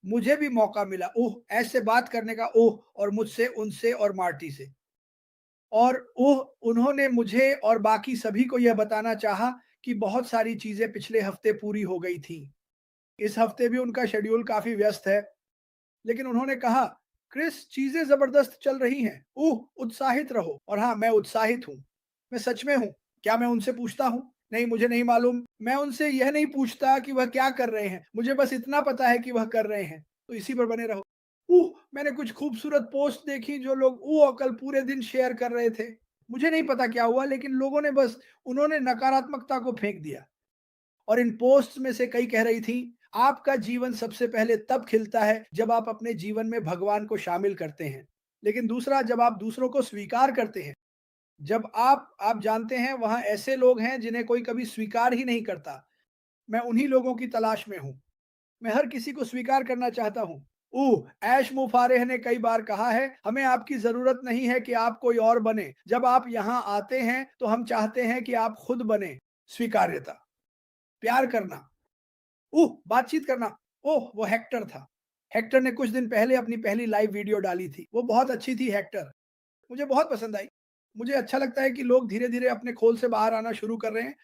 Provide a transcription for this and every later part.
मुझे भी मौका मिला, ओह! ऐसे बात करने का, ओह! और मुझसे, उनसे और मार्टी से। और ओह! उन्होंने मुझे और बाकी सभी को यह बताना चाहा कि बहुत सारी चीज़ें पिछले हफ्ते पूरी हो गई थीं। इस हफ्ते भी उनका शेड्यूल काफ़ी व्यस्त है, लेकिन उन्होंने कहा, "क्रिस, चीज़ें ज़बरदस्त चल रही हैं। ओह! उत्साहित रहो।" और हाँ, मैं उत्साहित हूँ। मैं सच में हूँ। क्या मैं उनसे पूछता हूँ? नहीं, मुझे नहीं मालूम। मैं उनसे यह नहीं पूछता कि वह क्या कर रहे हैं। मुझे बस इतना पता है कि वह कर रहे हैं। तो इसी पर बने रहो। मैंने कुछ खूबसूरत पोस्ट देखी जो लोग कल पूरे दिन शेयर कर रहे थे। मुझे नहीं पता क्या हुआ, लेकिन लोगों ने बस उन्होंने नकारात्मकता को फेंक दिया। और इन पोस्ट्स में से कई कह रही थी, आपका जीवन सबसे पहले तब खिलता है जब आप अपने जीवन में भगवान को शामिल करते हैं। लेकिन दूसरा, जब आप दूसरों को स्वीकार करते हैं। जब आप जानते हैं वहाँ ऐसे लोग हैं जिन्हें कोई कभी स्वीकार ही नहीं करता। मैं उन्हीं लोगों की तलाश में हूँ। मैं हर किसी को स्वीकार करना चाहता हूँ। ऐश मुफारेह ने कई बार कहा है, हमें आपकी ज़रूरत नहीं है कि आप कोई और बने। जब आप यहाँ आते हैं, तो हम चाहते हैं कि आप खुद बने। स्वीकार्यता, प्यार करना, बातचीत करना। वो हेक्टर था। हेक्टर ने कुछ दिन पहले अपनी पहली लाइव वीडियो डाली थी। वो बहुत अच्छी थी हेक्टर। मुझे बहुत पसंद आई। मुझे अच्छा लगता है कि लोग धीरे-धीरे अपने खोल से बाहर आना शुरू कर रहे हैं।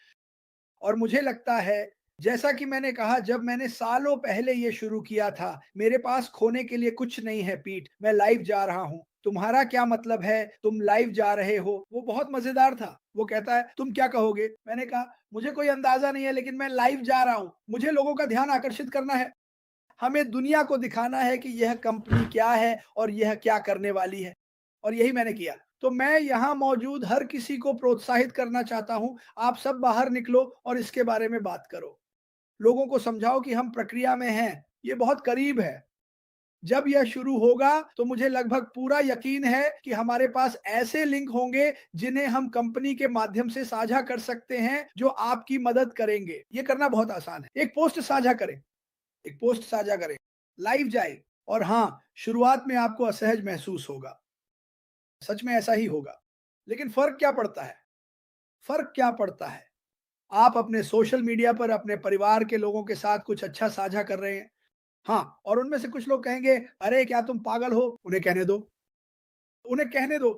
और मुझे लगता है, जैसा कि मैंने कहा, जब मैंने सालों पहले ये शुरू किया था, मेरे पास खोने के लिए कुछ नहीं है पीठ, मैं लाइव जा रहा हूँ। तुम्हारा क्या मतलब है, तुम लाइव जा रहे हो? वो बहुत मज़ेदार था। वो कहता है, तुम क्या कहोगे? मैंने कहा, मुझे कोई अंदाज़ा नहीं है, लेकिन मैं लाइव जा रहा हूँ। मुझे लोगों का ध्यान आकर्षित करना है। हमें दुनिया को दिखाना है कि यह कंपनी क्या है और यह क्या करने वाली है। और यही मैंने किया। तो मैं यहाँ मौजूद हर किसी को प्रोत्साहित करना चाहता हूँ, आप सब बाहर निकलो और इसके बारे में बात करो। लोगों को समझाओ कि हम प्रक्रिया में हैं, ये बहुत करीब है। जब यह शुरू होगा तो मुझे लगभग पूरा यकीन है कि हमारे पास ऐसे लिंक होंगे जिन्हें हम कंपनी के माध्यम से साझा कर सकते हैं, जो आपकी मदद करेंगे। ये करना बहुत आसान है। एक पोस्ट साझा करें, लाइव जाए। और हाँ, शुरुआत में आपको असहज महसूस होगा। सच में ऐसा ही होगा। लेकिन फ़र्क क्या पड़ता है? फ़र्क क्या पड़ता है? आप अपने सोशल मीडिया पर अपने परिवार के लोगों के साथ कुछ अच्छा साझा कर रहे हैं। हाँ, और उनमें से कुछ लोग कहेंगे, "अरे! क्या तुम पागल हो?" उन्हें कहने दो। उन्हें कहने दो।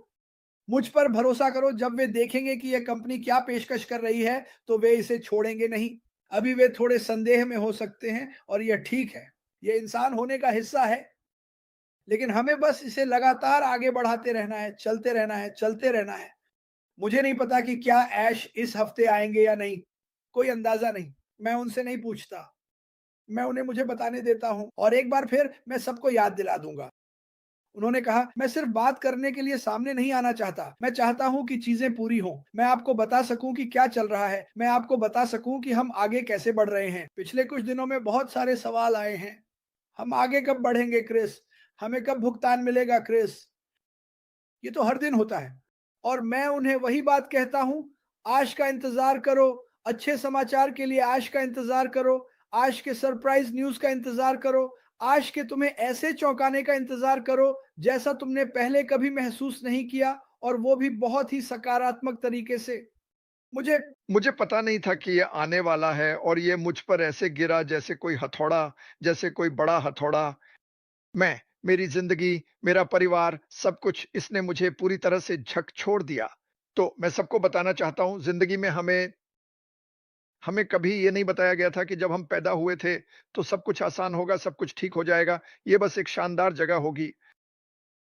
मुझ पर भरोसा करो, जब वे देखेंगे कि यह कंपनी क्या पेशकश कर रही है, तो वे इसे छोड़ेंगे नहीं। अभी वे थोड़े संदेह में हो सकते हैं और यह ठीक है। ये इंसान होने का हिस्सा है। लेकिन हमें बस इसे लगातार आगे बढ़ाते रहना है, चलते रहना है, चलते रहना है। मुझे नहीं पता कि क्या ऐश इस हफ्ते आएँगे या नहीं, कोई अंदाज़ा नहीं। मैं उनसे नहीं पूछता, मैं उन्हें मुझे बताने देता हूँ और एक बार फिर मैं सबको याद दिला दूँगा। उन्होंने कहा, "मैं सिर्फ़ बात करने के लिए सामने नहीं आना चाहता, मैं चाहता हूँ कि चीज़ें पूरी हों। मैं आपको बता सकूँ कि क्या चल रहा है, मैं आपको बता सकूँ कि हम आगे कैसे बढ़ रहे हैं। पिछले कुछ दिनों में बहुत सारे सवाल आए हैं। हम आगे कब बढ़ेंगे क्रिस? हमें कब भुगतान मिलेगा क्रिस?" ये तो हर दिन होता है। और मैं उन्हें वही बात कहता हूँ, आज का इंतज़ार करो, अच्छे समाचार के लिए आज का इंतज़ार करो, आज के सरप्राइज़ न्यूज़ का इंतज़ार करो, आज के तुम्हें ऐसे चौंकाने का इंतज़ार करो, जैसा तुमने पहले कभी महसूस नहीं किया, और वो भी बहुत ही सकारात्मक तरीके से। मुझे मुझे पता नहीं था कि ये आने वाला है और ये मुझ पर ऐसे गिरा जैसे कोई हथौड़ा, जैसे कोई बड़ा हथौड़ा। मैं, मेरी ज़िंदगी, मेरा परिवार, सब कुछ इसने मुझे पूरी तरह से झकझोर दिया। तो मैं सबको बताना चाहता हूँ, ज़िंदगी में हमें हमें कभी ये नहीं बताया गया था कि जब हम पैदा हुए थे, तो सब कुछ आसान होगा, सब कुछ ठीक हो जाएगा। ये बस एक शानदार जगह होगी।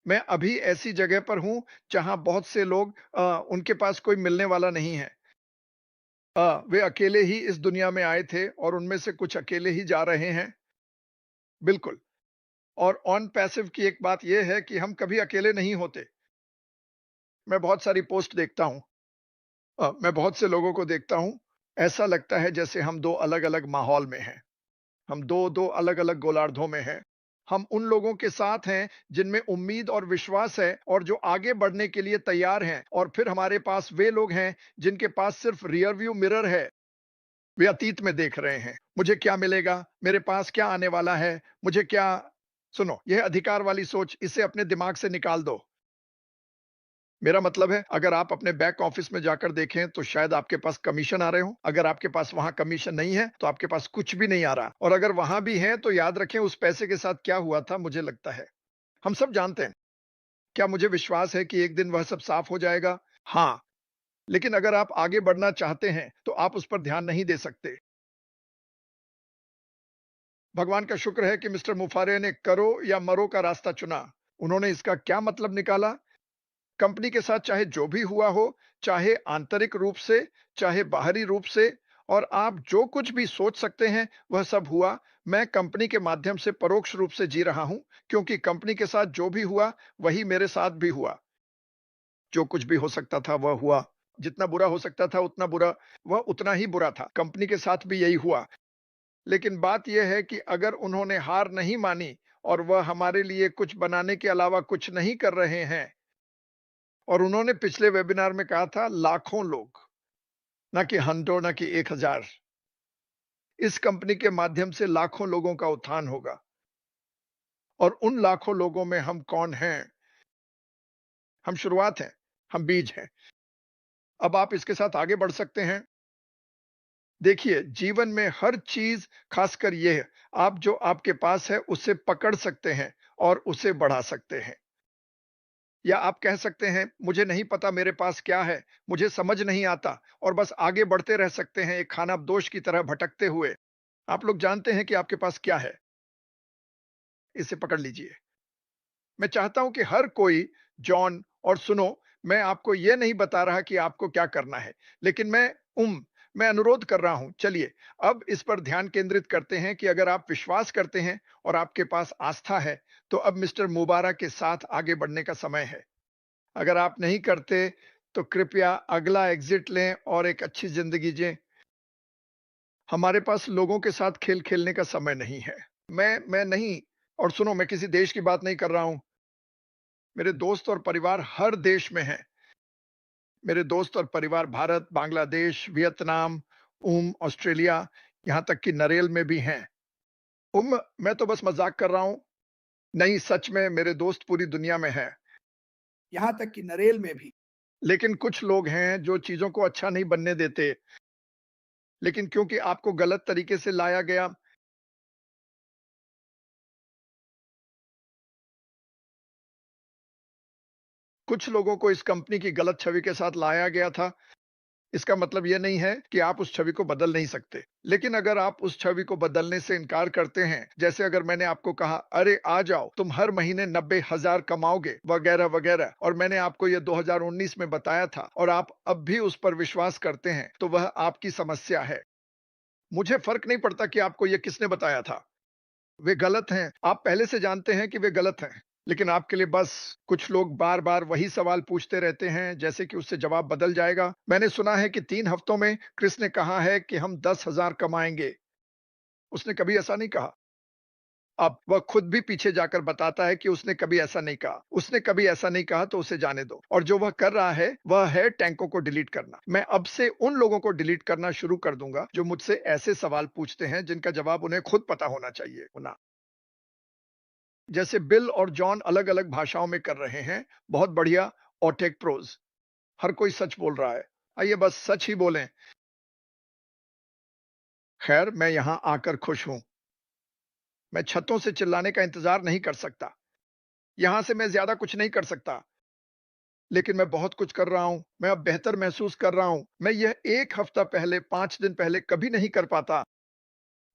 मैं अभी ऐसी जगह पर हूँ, जहाँ बहुत से लोग उनके पास कोई मिलने वाला नहीं है। वे अकेले ही इस दुनिया में आए थे और उनमें से कुछ अकेले ही जा रहे हैं। बिल्कुल। और ऑन पैसिव की एक बात ये है कि हम कभी अकेले नहीं होते। मैं बहुत सारी पोस्ट देखता हूँ। मैं बहुत से लोगों को देखता हूँ, ऐसा लगता है जैसे हम 2 अलग-अलग माहौल में हैं। हम 2-2 अलग-अलग गोलार्धों में हैं। हम उन लोगों के साथ हैं जिनमें उम्मीद और विश्वास है और जो आगे बढ़ने के लिए तैयार हैं, और फिर हमारे पास वे लोग हैं जिनके पास सिर्फ रियर व्यू मिरर है। वे अतीत में देख रहे हैं। मुझे क्या मिलेगा? मेरे पास क्या आने वाला है? मुझे क्या सुनो, यह अधिकार वाली सोच, इसे अपने दिमाग से निकाल दो। मेरा मतलब है, अगर आप अपने बैक ऑफिस में जाकर देखें, तो शायद आपके पास कमीशन आ रहे हों। अगर आपके पास वहाँ कमीशन नहीं है, तो आपके पास कुछ भी नहीं आ रहा और अगर वहाँ भी है, तो याद रखें उस पैसे के साथ क्या हुआ था, मुझे लगता है। हम सब जानते हैं। क्या मुझे विश्वास है कि एक दिन वह सब साफ हो जाएगा? हाँ, लेकिन अगर आप आगे बढ़ना चाहते हैं, तो आप उस पर ध्यान नहीं दे सकते। भगवान का शुक्र है कि मिस्टर मुफारे ने करो या मरो का रास्ता चुना। उन्होंने इसका क्या मतलब निकाला? कंपनी के साथ चाहे जो भी हुआ हो, चाहे आंतरिक रूप से, चाहे बाहरी रूप से और आप जो कुछ भी सोच सकते हैं, वह सब हुआ। मैं कंपनी के माध्यम से परोक्ष रूप से जी रहा हूं, क्योंकि कंपनी के साथ जो भी हुआ, वही मेरे साथ भी हुआ। जो कुछ भी हो सकता था, वह हुआ। जितना बुरा हो सकता था, उतना बुरा, वह उतना ही बुरा था। कंपनी के साथ भी यही हुआ। लेकिन बात यह है कि अगर उन्होंने हार नहीं मानी और वह हमारे लिए कुछ बनाने के अलावा कुछ नहीं कर रहे हैं और उन्होंने पिछले वेबिनार में कहा था लाखों लोग, ना कि हंड्रेड, ना कि 1000। इस कंपनी के माध्यम से लाखों लोगों का उत्थान होगा और उन लाखों लोगों में हम कौन हैं? हम शुरुआत हैं, हम बीज हैं। अब आप इसके साथ आगे बढ़ सकते हैं। देखिए, जीवन में हर चीज, खासकर यह, आप जो आपके पास है उसे पकड़ सकते हैं और उसे बढ़ा सकते हैं। या आप कह सकते हैं, मुझे नहीं पता मेरे पास क्या है, मुझे समझ नहीं आता और बस आगे बढ़ते रह सकते हैं एक खानाबदोश की तरह भटकते हुए। आप लोग जानते हैं कि आपके पास क्या है, इसे पकड़ लीजिए। मैं चाहता हूं कि हर कोई, जॉन, और सुनो, मैं आपको यह नहीं बता रहा कि आपको क्या करना है, लेकिन मैं अनुरोध कर रहा हूं, चलिए अब इस पर ध्यान केंद्रित करते हैं कि अगर आप विश्वास करते हैं और आपके पास आस्था है, तो अब मिस्टर मुबारक के साथ आगे बढ़ने का समय है। अगर आप नहीं करते, तो कृपया अगला एग्जिट लें और एक अच्छी जिंदगी जिएं। हमारे पास लोगों के साथ खेल खेलने का समय नहीं है। मैं नहीं, और सुनो, मैं किसी देश की बात नहीं कर रहा हूं। मेरे दोस्त और परिवार हर देश में हैं। मेरे दोस्त और परिवार भारत, बांग्लादेश, वियतनाम, ऑस्ट्रेलिया, यहां तक कि नरेल में भी हैं। मैं तो बस मजाक कर रहा हूं। नहीं, सच में मेरे दोस्त पूरी दुनिया में हैं। यहाँ तक कि नरेल में भी। लेकिन कुछ लोग हैं जो चीजों को अच्छा नहीं बनने देते, लेकिन क्योंकि आपको गलत तरीके से लाया गया, कुछ लोगों को इस कंपनी की गलत छवि के साथ लाया गया था। इसका मतलब यह नहीं है कि आप उस छवि को बदल नहीं सकते। लेकिन अगर आप उस छवि को बदलने से इनकार करते हैं, जैसे अगर मैंने आपको कहा, अरे आ जाओ, तुम हर महीने 90,000 कमाओगे, वगैरह वगैरह, और मैंने आपको यह 2019 में बताया था और आप अब भी उस पर विश्वास करते हैं, तो वह आपकी समस्या है। मुझे फर्क नहीं पड़ता कि आपको यह किसने बताया था। वे गलत हैं। आप पहले से जानते हैं कि वे गलत हैं। लेकिन आपके लिए बस कुछ लोग बार-बार वही सवाल पूछते रहते हैं, जैसे कि उससे जवाब बदल जाएगा। मैंने सुना है कि 3 हफ्तों में क्रिस ने कहा है कि हम 10,000 कमाएँगे। उसने कभी ऐसा नहीं कहा। अब वह खुद भी पीछे जाकर बताता है कि उसने कभी ऐसा नहीं कहा। उसने कभी ऐसा नहीं कहा, तो उसे जाने दो। और जो वह कर रहा है, वह है टैंकों को डिलीट करना। मैं अब से उन लोगों को डिलीट करना शुरू कर दूंगा जो मुझसे ऐसे सवाल पूछते हैं जिनका जवाब उन्हें खुद पता होना चाहिए। होना जैसे बिल और जॉन अलग-अलग भाषाओं में कर रहे हैं। बहुत बढ़िया। और टेक प्रोज। हर कोई सच बोल रहा है। आइए बस सच ही बोलें। खैर, मैं यहां आकर खुश हूं। मैं छतों से चिल्लाने का इंतजार नहीं कर सकता। यहां से मैं ज्यादा कुछ नहीं कर सकता। लेकिन मैं बहुत कुछ कर रहा हूं। मैं अब बेहतर महसूस कर रहा हूं। मैं यह 1 हफ्ता पहले, 5 दिन पहले कभी नहीं कर पाता।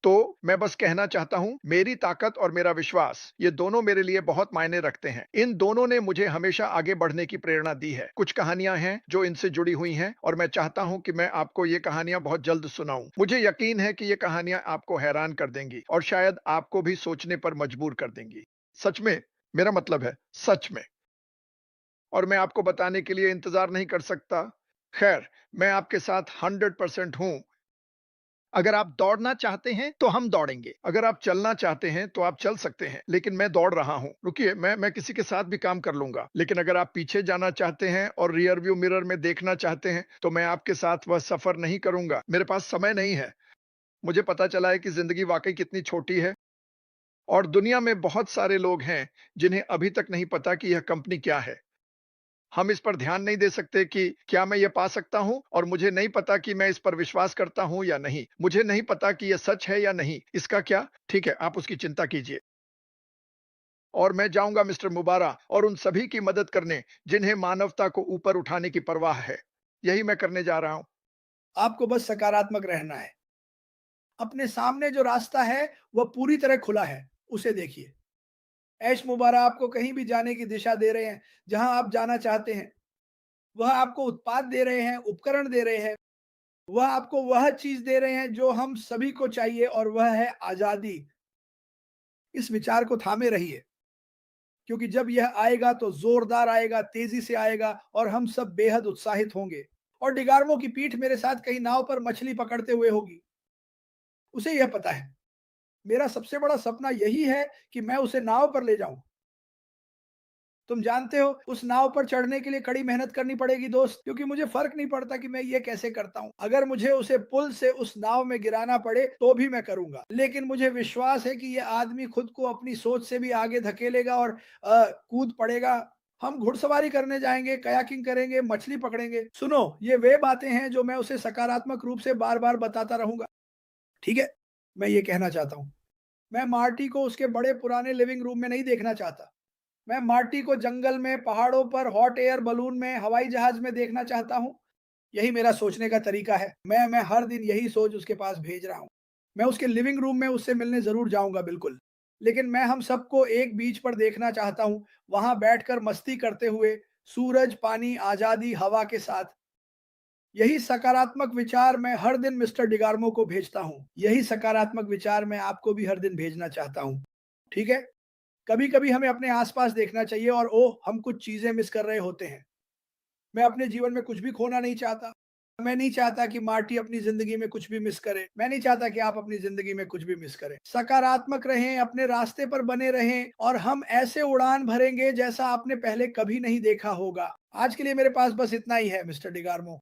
तो मैं बस कहना चाहता हूं, मेरी ताकत और मेरा विश्वास, ये दोनों मेरे लिए बहुत मायने रखते हैं। इन दोनों ने मुझे हमेशा आगे बढ़ने की प्रेरणा दी है। कुछ कहानियां हैं जो इनसे जुड़ी हुई हैं और मैं चाहता हूं कि मैं आपको ये कहानियां बहुत जल्द सुनाऊं। मुझे यकीन है कि ये कहानियां आपको हैरान कर देंगी और शायद आपको भी सोचने पर मजबूर कर देंगी। सच में, मेरा मतलब है सच में। और मैं आपको बताने के लिए इंतजार नहीं कर सकता। खैर, मैं आपके साथ 100% हूं। अगर आप दौड़ना चाहते हैं तो हम दौड़ेंगे। अगर आप चलना चाहते हैं तो आप चल सकते हैं। लेकिन मैं दौड़ रहा हूं। रुकिए, मैं किसी के साथ भी काम कर लूंगा। लेकिन अगर आप पीछे जाना चाहते हैं और रियर व्यू मिरर में देखना चाहते हैं, तो मैं आपके साथ वह सफर नहीं करूंगा। मेरे पास समय नहीं है। मुझे पता चला है कि जिंदगी वाकई कितनी छोटी है और दुनिया में बहुत सारे लोग हैं जिन्हें अभी तक नहीं पता कि यह कंपनी क्या है। हम इस पर ध्यान नहीं दे सकते कि क्या मैं ये पा सकता हूँ और मुझे नहीं पता कि मैं इस पर विश्वास करता हूँ या नहीं। मुझे नहीं पता कि ये सच है या नहीं। इसका क्या? ठीक है, आप उसकी चिंता कीजिए। और मैं जाऊँगा मिस्टर मुबारा और उन सभी की मदद करने, जिन्हें मानवता को ऊपर उठाने की परवाह है। यही मैं करने जा रहा हूँ। आपको बस सकारात्मक रहना है। अपने सामने जो रास्ता है, वह पूरी तरह खुला है, उसे देखिए। ऐश मुबारक आपको कहीं भी जाने की दिशा दे रहे हैं, जहां आप जाना चाहते हैं। वह आपको उत्पाद दे रहे हैं, उपकरण दे रहे हैं। वह आपको वह चीज़ दे रहे हैं जो हम सभी को चाहिए और वह है आज़ादी। इस विचार को थामे रहिए, क्योंकि जब यह आएगा तो ज़ोरदार आएगा, तेज़ी से आएगा और हम सब बेहद उत्साहित होंगे। और डिगार्मो की पीठ मेरे साथ कहीं नाव पर मछली पकड़ते हुए होगी। उसे यह पता है, मेरा सबसे बड़ा सपना यही है कि मैं उसे नाव पर ले जाऊँ। तुम जानते हो, उस नाव पर चढ़ने के लिए कड़ी मेहनत करनी पड़ेगी दोस्त, क्योंकि मुझे फ़र्क नहीं पड़ता कि मैं ये कैसे करता हूँ। अगर मुझे उसे पुल से उस नाव में गिराना पड़े, तो भी मैं करूँगा। लेकिन मुझे विश्वास है कि ये आदमी खुद को अपनी सोच से भी आगे धकेलेगा और कूद पड़ेगा। हम घुड़सवारी करने जाएँगे, कयाकिंग करेंगे, मछली पकड़ेंगे। सुनो, ये वे बातें हैं जो मैं उसे सकारात्मक रूप से बार-बार बताता रहूँगा। ठीक है? मैं ये कहना चाहता हूँ। मैं मार्टी को उसके बड़े पुराने लिविंग रूम में नहीं देखना चाहता। मैं मार्टी को जंगल में, पहाड़ों पर, हॉट एयर बलून में, हवाई जहाज में देखना चाहता हूँ। यही मेरा सोचने का तरीका है। मैं हर दिन यही सोच उसके पास भेज रहा हूँ। मैं उसके लिविंग रूम में उससे मिलने ज़रूर जाऊँगा बिल्कुल। लेकिन मैं हम सबको एक बीच पर देखना चाहता हूँ, वहाँ बैठकर मस्ती करते हुए, सूरज, पानी, आज़ादी, हवा के साथ। यही सकारात्मक विचार मैं हर दिन मिस्टर डिगार्मो को भेजता हूँ। यही सकारात्मक विचार मैं आपको भी हर दिन भेजना चाहता हूँ। ठीक है? कभी-कभी हमें अपने आस-पास देखना चाहिए और ओह! हम कुछ चीज़ें मिस कर रहे होते हैं। मैं अपने जीवन में कुछ भी खोना नहीं चाहता। मैं नहीं चाहता कि मार्टी अपनी ज़िंदगी में कुछ भी मिस करे। मैं नहीं चाहता कि आप अपनी ज़िंदगी में कुछ भी मिस करें। सकारात्मक रहें, अपने रास्ते पर बने रहें और हम ऐसे उड़ान भरेंगे जैसा आपने पहले कभी नहीं देखा होगा। आज के लिए मेरे पास बस इतना ही है मिस्टर डिगार्मो।